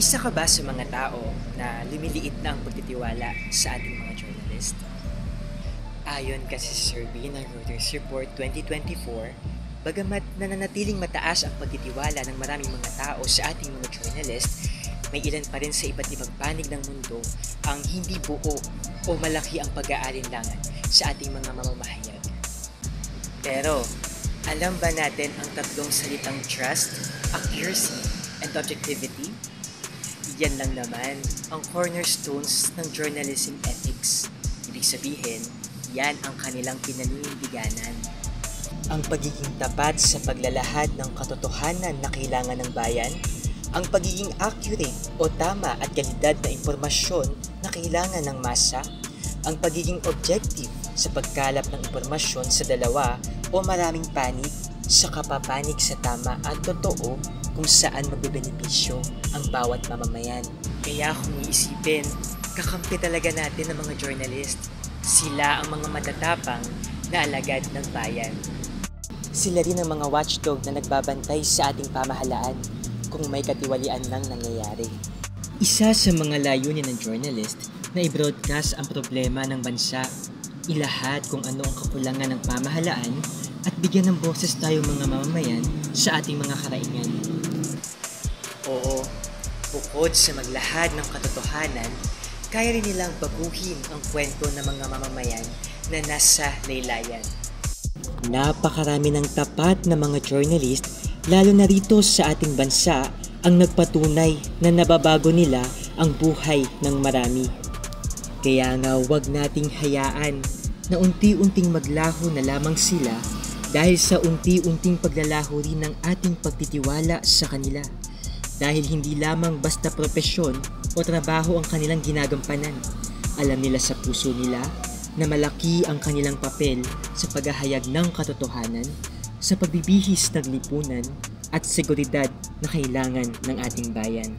Isa ka ba sa mga tao na lumiliit na ang pagtitiwala sa ating mga journalist? Ayon kasi sa survey ng Reuters Report 2024, bagamat nananatiling mataas ang pagtitiwala ng maraming mga tao sa ating mga journalist, may ilan pa rin sa iba't ibang panig ng mundo ang hindi buo o malaki ang pag-aalinlangan sa ating mga mamamahayag. Pero, alam ba natin ang tatlong salitang trust, accuracy, and objectivity? Yan lang naman ang cornerstones ng journalism ethics. Ibig sabihin, yan ang kanilang pinaninindiganan. Ang pagiging tapat sa paglalahad ng katotohanan na kailangan ng bayan, ang pagiging accurate o tama at kalidad na impormasyon na kailangan ng masa, ang pagiging objective sa pagkalap ng impormasyon sa dalawa o maraming panig sa kapapanig sa tama at totoo kung saan magbebenepisyo ang bawat mamamayan. Kaya kung iisipin, kakampi talaga natin ng mga journalist. Sila ang mga matatapang na alagad ng bayan. Sila rin ang mga watchdog na nagbabantay sa ating pamahalaan kung may katiwalian ng nangyayari. Isa sa mga layunin ng journalist na i-broadcast ang problema ng bansa, ilahat kung ano ang kakulangan ng pamahalaan at bigyan ng boses tayo mga mamamayan sa ating mga karaingan. Oo, bukod sa maglahad ng katotohanan, kaya rin nilang baguhin ang kwento ng mga mamamayan na nasa laylayan. Napakarami ng tapat na mga journalist, lalo na rito sa ating bansa, ang nagpatunay na nababago nila ang buhay ng marami. Kaya nga huwag nating hayaan na unti-unting maglaho na lamang sila dahil sa unti-unting paglalaho rin ng ating pagtitiwala sa kanila. Dahil hindi lamang basta propesyon o trabaho ang kanilang ginagampanan. Alam nila sa puso nila na malaki ang kanilang papel sa paghahayag ng katotohanan, sa pagbibihis ng lipunan at seguridad na kailangan ng ating bayan.